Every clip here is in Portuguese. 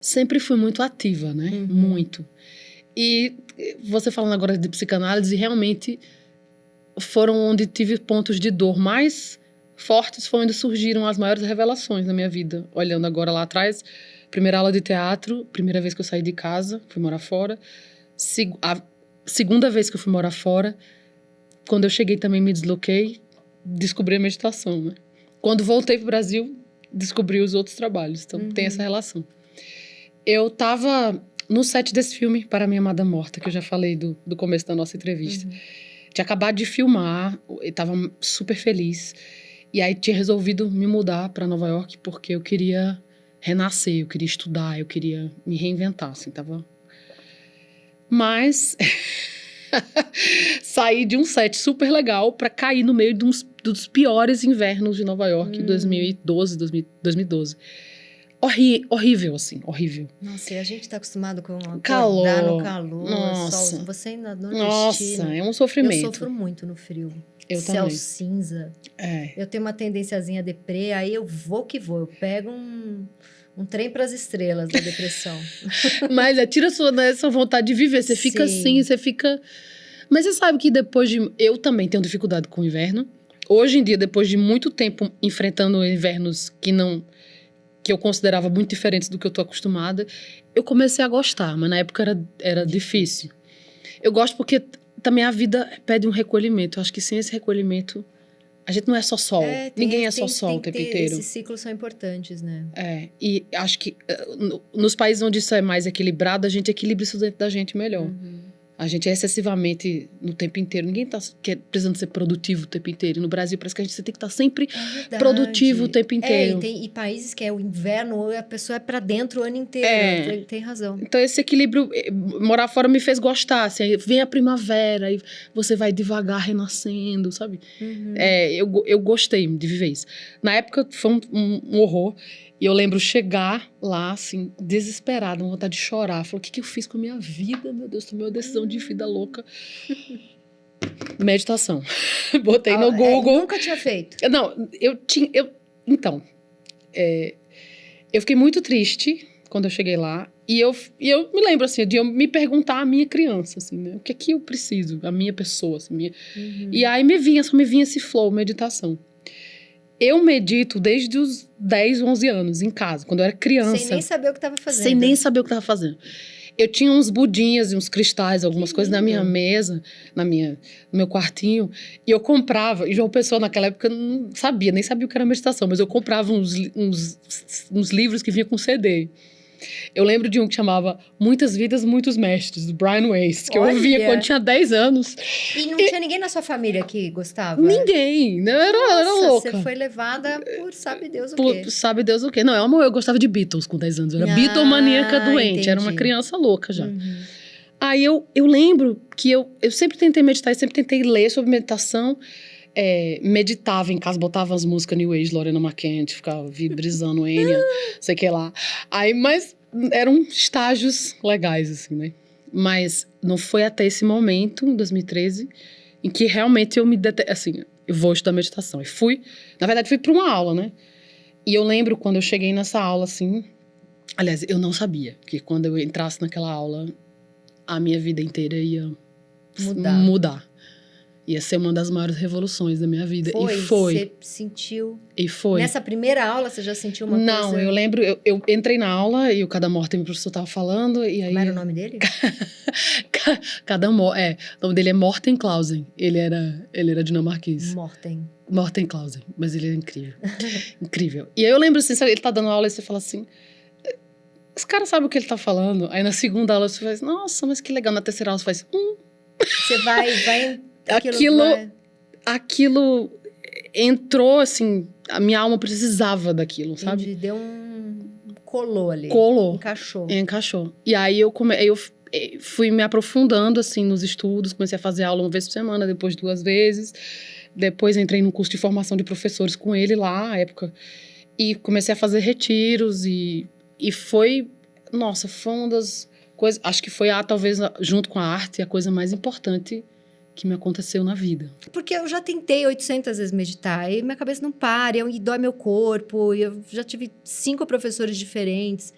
Sempre fui muito ativa, né? Muito. E você falando agora de psicanálise, realmente foram onde tive pontos de dor mais fortes, foi onde surgiram as maiores revelações na minha vida. Olhando agora lá atrás, primeira aula de teatro, primeira vez que eu saí de casa, fui morar fora. A segunda vez que eu fui morar fora, quando eu cheguei também me desloquei, descobri a meditação, né? Quando voltei pro Brasil, descobri os outros trabalhos. Então, tem essa relação. Eu tava no set desse filme, Para Minha Amada Morta, que eu já falei do começo da nossa entrevista. Tinha acabado de filmar, eu tava super feliz. E aí tinha resolvido me mudar para Nova York porque eu queria renascer, eu queria estudar, eu queria me reinventar, assim, tava... Mas saí de um set super legal para cair no meio dos piores invernos de Nova York, 2012. Horrível, assim, horrível. Nossa, e a gente tá acostumado com acordar Calor, no calor, nossa, sol. Você ainda nordestina. Nossa, é um sofrimento. Eu sofro muito no frio. Eu Céu também. cinza. É. Eu tenho uma tendênciazinha deprê, aí eu vou que vou. Eu pego um trem pras estrelas da depressão. Mas tira essa vontade de viver. Você fica assim, você fica... Mas você sabe que depois de... Eu também tenho dificuldade com o inverno. Hoje em dia, depois de muito tempo enfrentando invernos que eu considerava muito diferentes do que eu tô acostumada, eu comecei a gostar, mas na época era difícil. Eu gosto porque também a vida pede um recolhimento. Eu acho que sem esse recolhimento, a gente não é só sol. Ninguém é só sol o tempo inteiro. Esses ciclos são importantes, né? E acho que nos países onde isso é mais equilibrado, a gente equilibra isso dentro da gente melhor. A gente é excessivamente no tempo inteiro. Ninguém tá precisando ser produtivo o tempo inteiro. E no Brasil, parece que você tem que estar sempre produtivo o tempo inteiro. E países que é o inverno, a pessoa é pra dentro o ano inteiro. Tem razão. Então, esse equilíbrio, morar fora me fez gostar. Assim, aí vem a primavera e você vai devagar renascendo, sabe? Eu gostei de viver isso. Na época, foi um horror. E eu lembro chegar lá, assim, desesperada, uma vontade de chorar. Falei, o que eu fiz com a minha vida? Meu Deus, tomei uma decisão de vida louca. Meditação. Botei no Google. Nunca tinha feito? Não, Então, eu fiquei muito triste quando eu cheguei lá. E eu me lembro, assim, de eu me perguntar a minha criança, assim, né? O que é que eu preciso? A minha pessoa, assim, E aí só me vinha esse flow, meditação. Eu medito desde os 10, 11 anos, em casa, quando eu era criança. Sem nem saber o que estava fazendo. Sem nem saber o que estava fazendo. Eu tinha uns budinhas e uns cristais, algumas coisas na minha mesa, no meu quartinho. E eu comprava, e João Pessoa naquela época não sabia, nem sabia o que era meditação, mas eu comprava uns livros que vinha com CD. Eu lembro de um que chamava Muitas Vidas, Muitos Mestres, do Brian Weiss, que eu ouvia quando tinha 10 anos. E não tinha ninguém na sua família que gostava? Ninguém. Era louca. Você foi levada por sabe Deus o quê. Sabe Deus o quê. Não, eu gostava de Beatles com 10 anos. Eu era Beatlemaníaca doente. Entendi. Era uma criança louca já. Aí eu lembro que eu sempre tentei meditar, eu sempre tentei ler sobre meditação. Meditava em casa, botava as músicas New Age, Lorena McKenna, ficava brisando Enya, sei que lá. Aí, mas eram estágios legais, assim, né? Mas não foi até esse momento, em 2013, em que realmente eu eu vou estudar meditação. Na verdade, fui para uma aula, né? E eu lembro quando eu cheguei nessa aula, assim... Aliás, eu não sabia que quando eu entrasse naquela aula, a minha vida inteira ia mudar. Ia ser uma das maiores revoluções da minha vida. E foi. Você sentiu... E foi. Nessa primeira aula, você já sentiu uma coisa... Não, eu lembro... Eu entrei na aula e o Cada Mortem, o professor tava falando, e aí... Como era o nome dele? O nome dele é Morten Clausen. Ele era dinamarquês. Morten Clausen. Mas ele é incrível. Incrível. E aí eu lembro assim, ele tá dando aula e você fala assim... Esse cara sabe o que ele tá falando. Aí na segunda aula você faz... Nossa, mas que legal. Na terceira aula você faz... Você vai... Aquilo entrou, assim... A minha alma precisava daquilo, sabe? Entendi, deu colou ali. Encaixou. E aí eu fui me aprofundando, assim, nos estudos. Comecei a fazer aula uma vez por semana, depois 2 vezes. Depois entrei num curso de formação de professores com ele lá, à época. E comecei a fazer retiros e foi... Nossa, foi uma das coisas... Acho que foi, talvez, junto com a arte, a coisa mais importante que me aconteceu na vida. Porque eu já tentei 800 vezes meditar e minha cabeça não para, e dói meu corpo, e eu já tive 5 professores diferentes.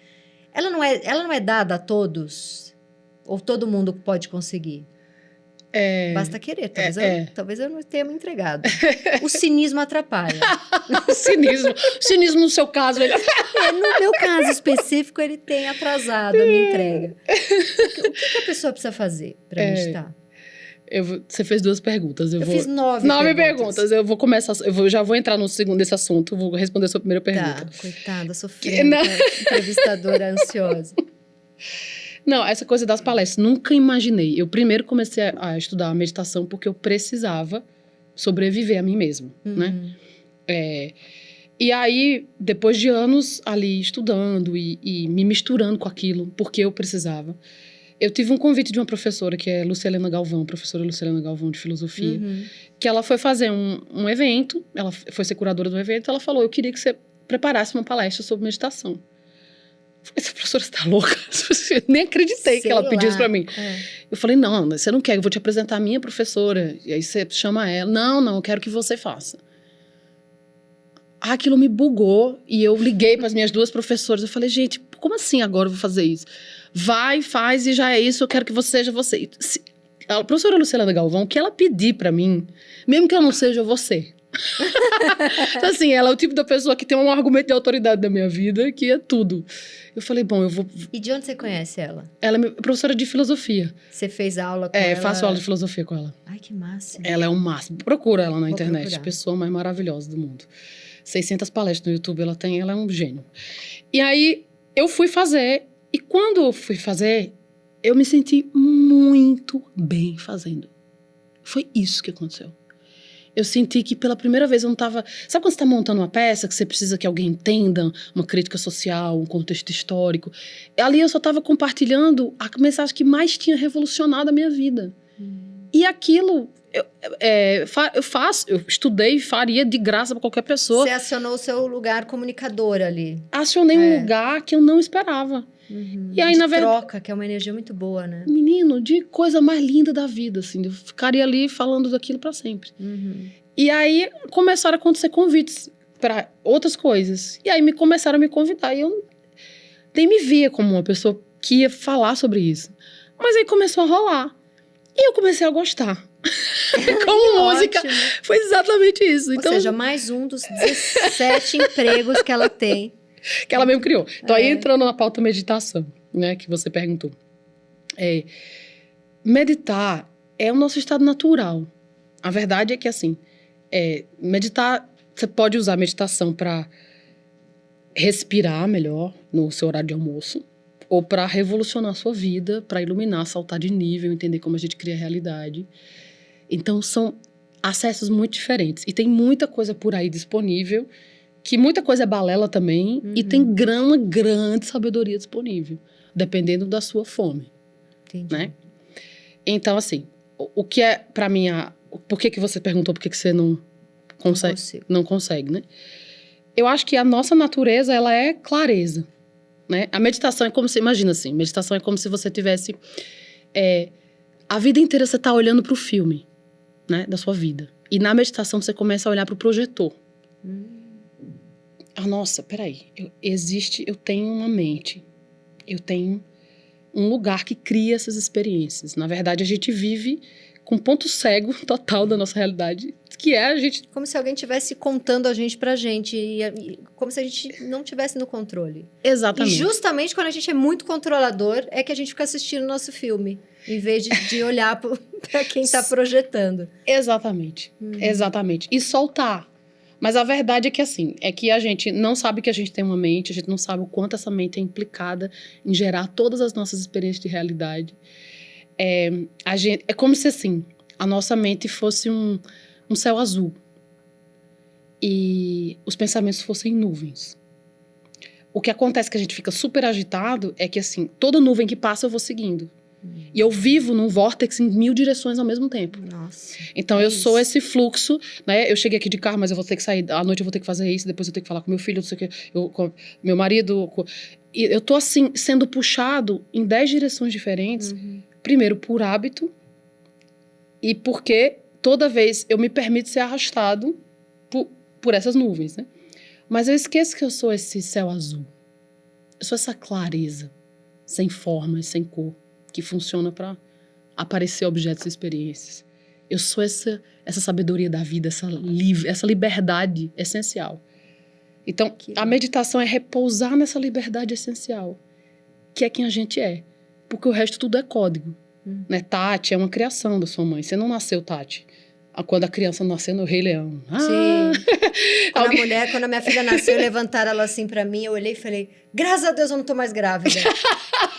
ela não é dada a todos? Ou todo mundo pode conseguir? Basta querer. Talvez eu não tenha me entregado. O cinismo atrapalha. Cinismo, no seu caso, ele... No meu caso específico, ele tem atrasado a minha entrega. O que a pessoa precisa fazer para meditar? Você fez 2 perguntas. Eu fiz 9 perguntas. Eu vou começar... já vou entrar no segundo desse assunto. Vou responder a sua primeira pergunta. Tá, coitada, sofrendo. Entrevistadora ansiosa. Não, essa coisa das palestras, nunca imaginei. Eu primeiro comecei a estudar a meditação porque eu precisava sobreviver a mim mesma, né? E aí, depois de anos ali estudando e me misturando com aquilo, porque eu precisava, eu tive um convite de uma professora, que é Lucilena Galvão, professora Lucilena Galvão de filosofia, que ela foi fazer um evento, ela foi ser curadora do evento, ela falou, eu queria que você preparasse uma palestra sobre meditação. Essa professora está louca? Eu nem acreditei que ela pediu isso pra mim. Eu falei, não, você não quer, eu vou te apresentar a minha professora. E aí você chama ela. Não, eu quero que você faça. Aquilo me bugou e eu liguei para as minhas 2 professoras. Eu falei, gente, como assim agora eu vou fazer isso? Vai, faz e já é isso, eu quero que você seja você. A professora Lucilena Galvão, o que ela pedir para mim, mesmo que eu não seja você. Então, assim, ela é o tipo da pessoa que tem um argumento de autoridade da minha vida, que é tudo. Eu falei, bom, eu vou... E de onde você conhece ela? Ela é professora de filosofia. Você fez aula com ela? Faço aula de filosofia com ela. Ai, que máximo. Ela é um máximo. Procura ela na internet. Procurar. Pessoa mais maravilhosa do mundo. 600 palestras no YouTube ela tem, ela é um gênio. E aí, eu fui fazer. E quando eu fui fazer, eu me senti muito bem fazendo. Foi isso que aconteceu. Eu senti que pela primeira vez eu não estava... Sabe quando você está montando uma peça que você precisa que alguém entenda uma crítica social, um contexto histórico? Ali eu só estava compartilhando a mensagem que mais tinha revolucionado a minha vida. E aquilo... Eu estudei e faria de graça para qualquer pessoa. Você acionou o seu lugar comunicador ali. Acionei um lugar que eu não esperava. E aí, na verdade, troca, que é uma energia muito boa, né? Menino, de coisa mais linda da vida, assim. Eu ficaria ali falando daquilo para sempre. E aí, começaram a acontecer convites para outras coisas. E aí, começaram a me convidar. E eu nem me via como uma pessoa que ia falar sobre isso. Mas aí começou a rolar. E eu comecei a gostar. Como música. Ótimo. Foi exatamente isso. Então, ou seja, mais um dos 17 empregos que ela tem. Que ela mesmo criou. Então, aí entrando na pauta meditação, né, que você perguntou. Meditar é o nosso estado natural. A verdade é que, assim, meditar, você pode usar a meditação para respirar melhor no seu horário de almoço, ou para revolucionar a sua vida, para iluminar, saltar de nível, entender como a gente cria a realidade. Então, são acessos muito diferentes. E tem muita coisa por aí disponível, que muita coisa é balela também, e tem uma grande sabedoria disponível, dependendo da sua fome. Entendi. Né? Então, assim, o que é, para mim, por que você perguntou por que você não consegue, né? Eu acho que a nossa natureza, ela é clareza, né? A meditação é como se, imagina assim, meditação é como se você tivesse, a vida inteira você tá olhando pro filme, né, da sua vida. E na meditação você começa a olhar pro projetor. Nossa, peraí, eu tenho uma mente, eu tenho um lugar que cria essas experiências. Na verdade, a gente vive com ponto cego total da nossa realidade, que é a gente... Como se alguém estivesse contando a gente pra gente, como se a gente não tivesse no controle. Exatamente. E justamente quando a gente é muito controlador, é que a gente fica assistindo o nosso filme, em vez de olhar pra quem tá projetando. Exatamente, exatamente. E soltar. Mas a verdade é que, assim, é que a gente não sabe que a gente tem uma mente, a gente não sabe o quanto essa mente é implicada em gerar todas as nossas experiências de realidade. É como se, assim, a nossa mente fosse um céu azul e os pensamentos fossem nuvens. O que acontece que a gente fica super agitado é que, assim, toda nuvem que passa eu vou seguindo. E eu vivo num vórtex em 1000 direções ao mesmo tempo. Nossa. Então, eu sou esse fluxo, né? Eu cheguei aqui de carro, mas eu vou ter que sair. À noite eu vou ter que fazer isso, depois eu tenho que falar com meu filho, não sei o quê, com meu marido. E eu tô, assim, sendo puxado em 10 direções diferentes. Primeiro, por hábito. E porque toda vez eu me permito ser arrastado por essas nuvens, né? Mas eu esqueço que eu sou esse céu azul. Eu sou essa clareza, sem forma e sem cor, que funciona para aparecer objetos e experiências. Eu sou essa sabedoria da vida, essa liberdade essencial. Então, a meditação é repousar nessa liberdade essencial, que é quem a gente é. Porque o resto tudo é código. Né? Tati é uma criação da sua mãe. Você não nasceu, Tati. Quando a criança nasceu no Rei Leão. Sim. Quando a minha filha nasceu, levantaram ela assim pra mim, eu olhei e falei, graças a Deus eu não tô mais grávida.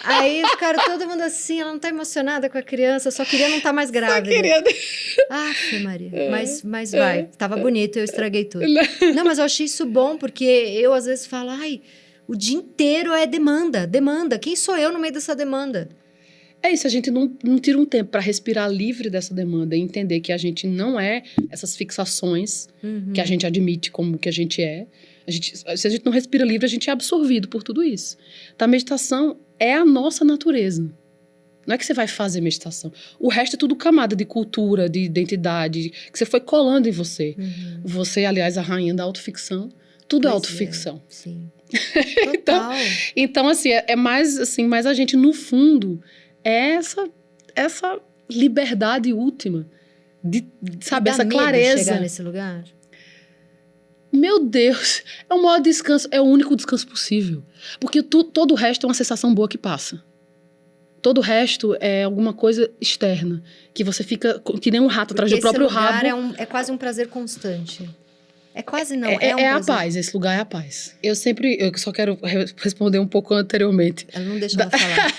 Aí ficaram todo mundo assim, ela não tá emocionada com a criança, só queria não estar mais grávida. Aff, Maria. Mas vai, tava bonito, eu estraguei tudo. Não, mas eu achei isso bom, porque eu às vezes falo, o dia inteiro é demanda. Quem sou eu no meio dessa demanda? É isso, a gente não tira um tempo para respirar livre dessa demanda e entender que a gente não é essas fixações que a gente admite como que a gente é. Se a gente não respira livre, a gente é absorvido por tudo isso. Então, a meditação é a nossa natureza. Não é que você vai fazer meditação. O resto é tudo camada de cultura, de identidade, que você foi colando em você. Você, aliás, a rainha da autoficção. Tudo é autoficção. Sim. Total. Então, assim, é mais assim, mas a gente, no fundo, é essa liberdade última, sabe, essa clareza. De chegar nesse lugar? Meu Deus, é o maior descanso, é o único descanso possível. Porque todo o resto é uma sensação boa que passa. Todo o resto é alguma coisa externa, que você fica que nem um rato atrás do próprio rabo. É quase um prazer constante. É quase não, é a paz, esse lugar é a paz. Eu só quero responder um pouco anteriormente. Ela não deixa ela falar.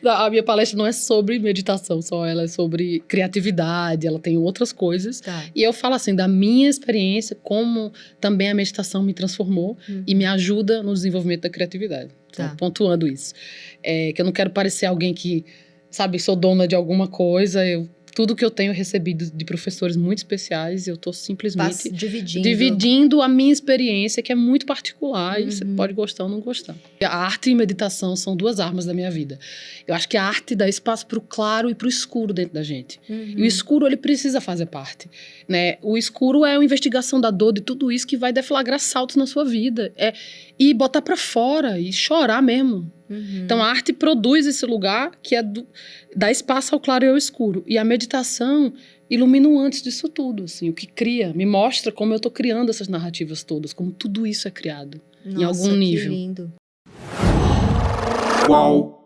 A minha palestra não é sobre meditação só, ela é sobre criatividade, ela tem outras coisas. Tá. E eu falo assim, da minha experiência, como também a meditação me transformou e me ajuda no desenvolvimento da criatividade. Então, pontuando isso. Que eu não quero parecer alguém que, sabe, sou dona de alguma coisa, tudo que eu tenho recebido de professores muito especiais, eu estou simplesmente dividindo a minha experiência, que é muito particular, e você pode gostar ou não gostar. A arte e a meditação são duas armas da minha vida. Eu acho que a arte dá espaço para o claro e para o escuro dentro da gente. E o escuro, ele precisa fazer parte. Né? O escuro é a investigação da dor, de tudo isso que vai deflagrar saltos na sua vida. E botar para fora, e chorar mesmo. Então, a arte produz esse lugar que dá espaço ao claro e ao escuro. E a meditação ilumina o antes disso tudo, assim, o que cria, me mostra como eu estou criando essas narrativas todas, como tudo isso é criado. Nossa, em algum nível. Que lindo. Uau!